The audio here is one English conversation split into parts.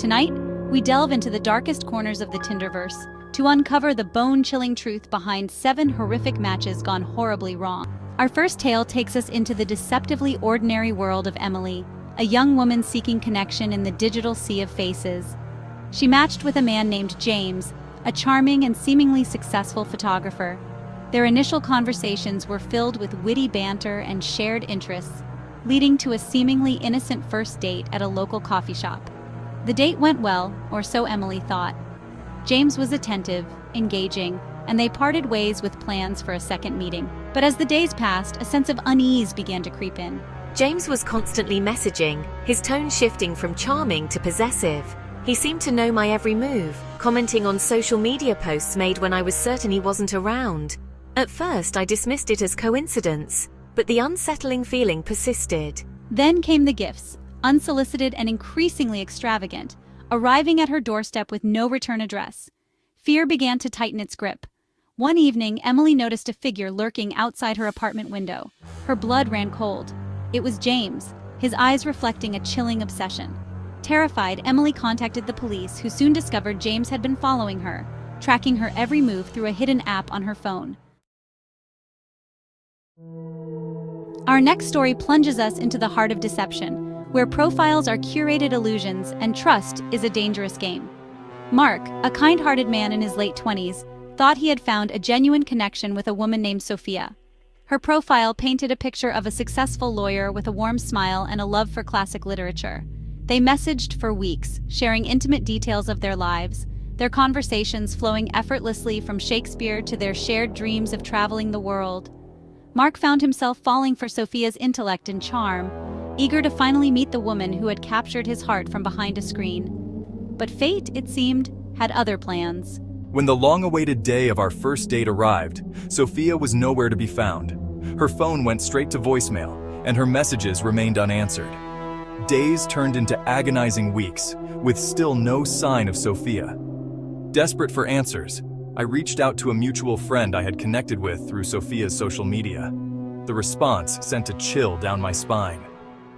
Tonight, we delve into the darkest corners of the Tinderverse to uncover the bone-chilling truth behind 7 horrific matches gone horribly wrong. Our first tale takes us into the deceptively ordinary world of Emily, a young woman seeking connection in the digital sea of faces. She matched with a man named James, a charming and seemingly successful photographer. Their initial conversations were filled with witty banter and shared interests, leading to a seemingly innocent first date at a local coffee shop. The date went well, or so Emily thought. James was attentive, engaging, and they parted ways with plans for a second meeting. But as the days passed, a sense of unease began to creep in. James was constantly messaging, his tone shifting from charming to possessive. He seemed to know my every move, commenting on social media posts made when I was certain he wasn't around. At first, I dismissed it as coincidence, but the unsettling feeling persisted. Then came the gifts, unsolicited and increasingly extravagant, arriving at her doorstep with no return address. Fear began to tighten its grip. One evening, Emily noticed a figure lurking outside her apartment window. Her blood ran cold. It was James, his eyes reflecting a chilling obsession. Terrified, Emily contacted the police, who soon discovered James had been following her, tracking her every move through a hidden app on her phone. Our next story plunges us into the heart of deception, where profiles are curated illusions and trust is a dangerous game. Mark, a kind-hearted man in his late 20s, thought he had found a genuine connection with a woman named Sophia. Her profile painted a picture of a successful lawyer with a warm smile and a love for classic literature. They messaged for weeks, sharing intimate details of their lives, their conversations flowing effortlessly from Shakespeare to their shared dreams of traveling the world. Mark found himself falling for Sophia's intellect and charm, eager to finally meet the woman who had captured his heart from behind a screen. But fate, it seemed, had other plans. When the long-awaited day of our first date arrived, Sophia was nowhere to be found. Her phone went straight to voicemail, and her messages remained unanswered. Days turned into agonizing weeks, with still no sign of Sophia. Desperate for answers, I reached out to a mutual friend I had connected with through Sophia's social media. The response sent a chill down my spine.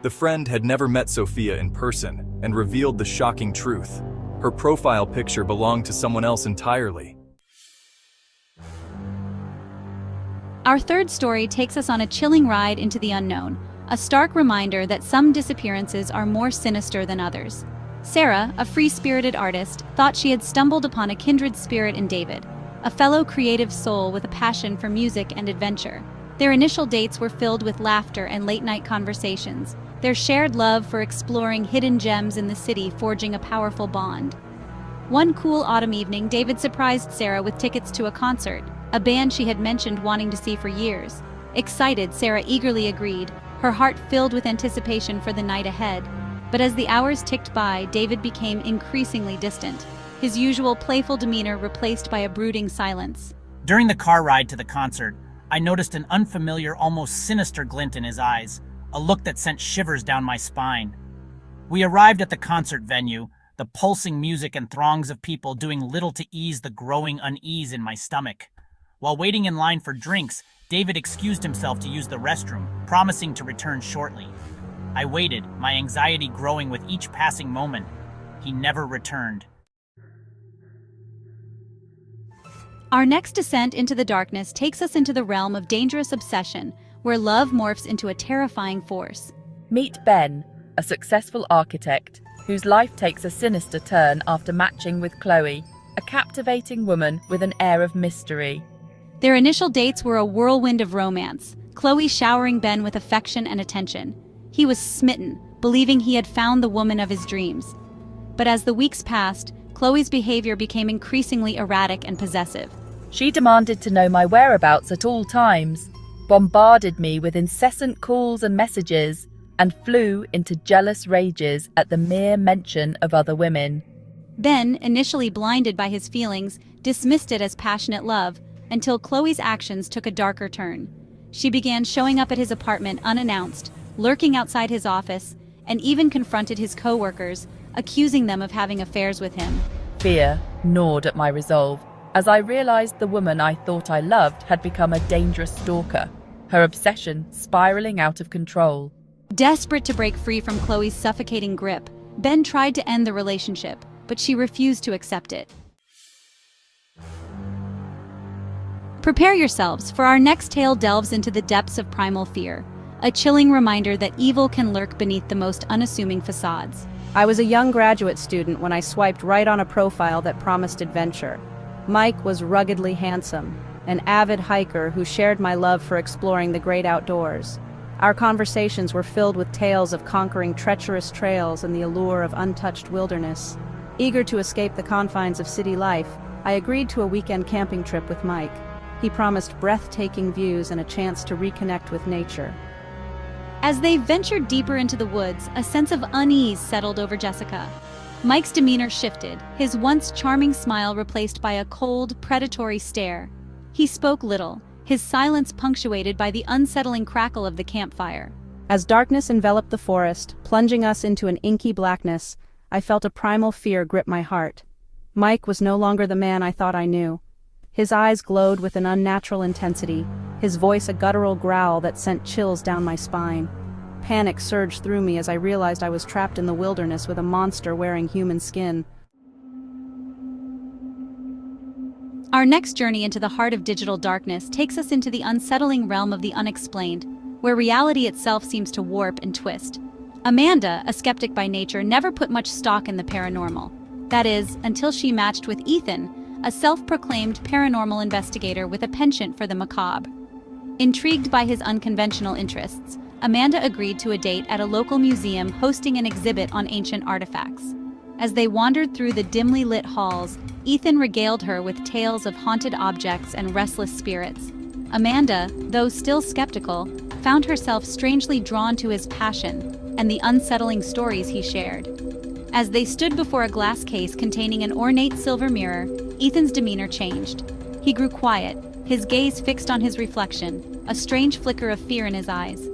The friend had never met Sophia in person and revealed the shocking truth. Her profile picture belonged to someone else entirely. Our third story takes us on a chilling ride into the unknown, a stark reminder that some disappearances are more sinister than others. Sarah, a free-spirited artist, thought she had stumbled upon a kindred spirit in David, a fellow creative soul with a passion for music and adventure. Their initial dates were filled with laughter and late-night conversations, their shared love for exploring hidden gems in the city forging a powerful bond. One cool autumn evening, David surprised Sarah with tickets to a concert, a band she had mentioned wanting to see for years. Excited, Sarah eagerly agreed, her heart filled with anticipation for the night ahead. But as the hours ticked by, David became increasingly distant, his usual playful demeanor replaced by a brooding silence. During the car ride to the concert, I noticed an unfamiliar, almost sinister glint in his eyes, a look that sent shivers down my spine. We arrived at the concert venue, the pulsing music and throngs of people doing little to ease the growing unease in my stomach. While waiting in line for drinks, David excused himself to use the restroom, promising to return shortly. I waited, my anxiety growing with each passing moment. He never returned. Our next descent into the darkness takes us into the realm of dangerous obsession, where love morphs into a terrifying force. Meet Ben, a successful architect whose life takes a sinister turn after matching with Khloe, a captivating woman with an air of mystery. Their initial dates were a whirlwind of romance, Khloe showering Ben with affection and attention. He was smitten, believing he had found the woman of his dreams. But as the weeks passed, Khloe's behavior became increasingly erratic and possessive. She demanded to know my whereabouts at all times, bombarded me with incessant calls and messages, and flew into jealous rages at the mere mention of other women. Ben, initially blinded by his feelings, dismissed it as passionate love, until Khloe's actions took a darker turn. She began showing up at his apartment unannounced, lurking outside his office, and even confronted his co-workers, accusing them of having affairs with him. Fear gnawed at my resolve, as I realized the woman I thought I loved had become a dangerous stalker, her obsession spiraling out of control. Desperate to break free from Khloe's suffocating grip, Ben tried to end the relationship, but she refused to accept it. Prepare yourselves, for our next tale delves into the depths of primal fear, a chilling reminder that evil can lurk beneath the most unassuming facades. I was a young graduate student when I swiped right on a profile that promised adventure. Mike was ruggedly handsome, an avid hiker who shared my love for exploring the great outdoors. Our conversations were filled with tales of conquering treacherous trails and the allure of untouched wilderness. Eager to escape the confines of city life, I agreed to a weekend camping trip with Mike. He promised breathtaking views and a chance to reconnect with nature. As they ventured deeper into the woods, a sense of unease settled over Jessica. Mike's demeanor shifted, his once charming smile replaced by a cold, predatory stare. He spoke little, his silence punctuated by the unsettling crackle of the campfire. As darkness enveloped the forest, plunging us into an inky blackness, I felt a primal fear grip my heart. Mike was no longer the man I thought I knew. His eyes glowed with an unnatural intensity, his voice a guttural growl that sent chills down my spine. Panic surged through me as I realized I was trapped in the wilderness with a monster wearing human skin. Our next journey into the heart of digital darkness takes us into the unsettling realm of the unexplained, where reality itself seems to warp and twist. Amanda, a skeptic by nature, never put much stock in the paranormal. That is, until she matched with Ethan, a self-proclaimed paranormal investigator with a penchant for the macabre. Intrigued by his unconventional interests, Amanda agreed to a date at a local museum hosting an exhibit on ancient artifacts. As they wandered through the dimly lit halls, Ethan regaled her with tales of haunted objects and restless spirits. Amanda, though still skeptical, found herself strangely drawn to his passion and the unsettling stories he shared. As they stood before a glass case containing an ornate silver mirror, Ethan's demeanor changed. He grew quiet, his gaze fixed on his reflection, a strange flicker of fear in his eyes.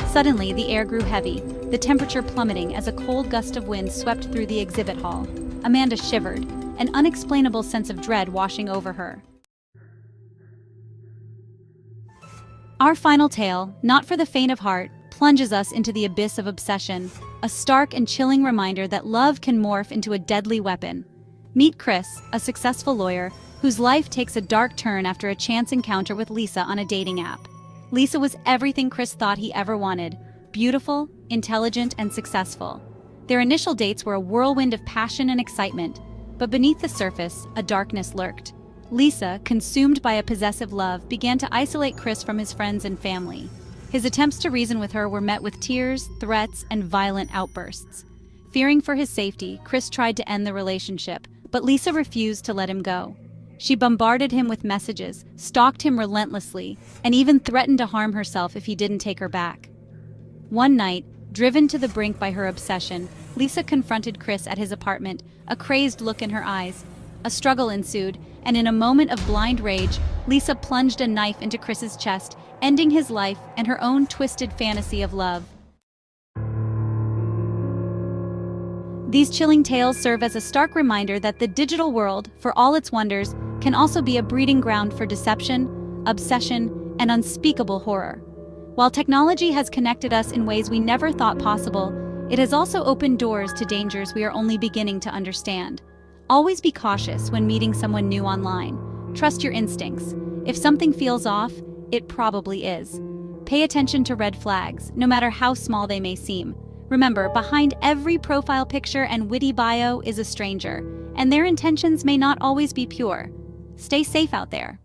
Suddenly, the air grew heavy, the temperature plummeting as a cold gust of wind swept through the exhibit hall. Amanda shivered, an unexplainable sense of dread washing over her. Our final tale, not for the faint of heart, plunges us into the abyss of obsession, a stark and chilling reminder that love can morph into a deadly weapon. Meet Chris, a successful lawyer, whose life takes a dark turn after a chance encounter with Lisa on a dating app. Lisa was everything Chris thought he ever wanted: beautiful, intelligent, and successful. Their initial dates were a whirlwind of passion and excitement, but beneath the surface, a darkness lurked. Lisa, consumed by a possessive love, began to isolate Chris from his friends and family. His attempts to reason with her were met with tears, threats, and violent outbursts. Fearing for his safety, Chris tried to end the relationship, but Lisa refused to let him go. She bombarded him with messages, stalked him relentlessly, and even threatened to harm herself if he didn't take her back. One night, driven to the brink by her obsession, Lisa confronted Chris at his apartment, a crazed look in her eyes. A struggle ensued, and in a moment of blind rage, Lisa plunged a knife into Chris's chest, ending his life and her own twisted fantasy of love. These chilling tales serve as a stark reminder that the digital world, for all its wonders, can also be a breeding ground for deception, obsession, and unspeakable horror. While technology has connected us in ways we never thought possible, it has also opened doors to dangers we are only beginning to understand. Always be cautious when meeting someone new online. Trust your instincts. If something feels off, it probably is. Pay attention to red flags, no matter how small they may seem. Remember, behind every profile picture and witty bio is a stranger, and their intentions may not always be pure. Stay safe out there.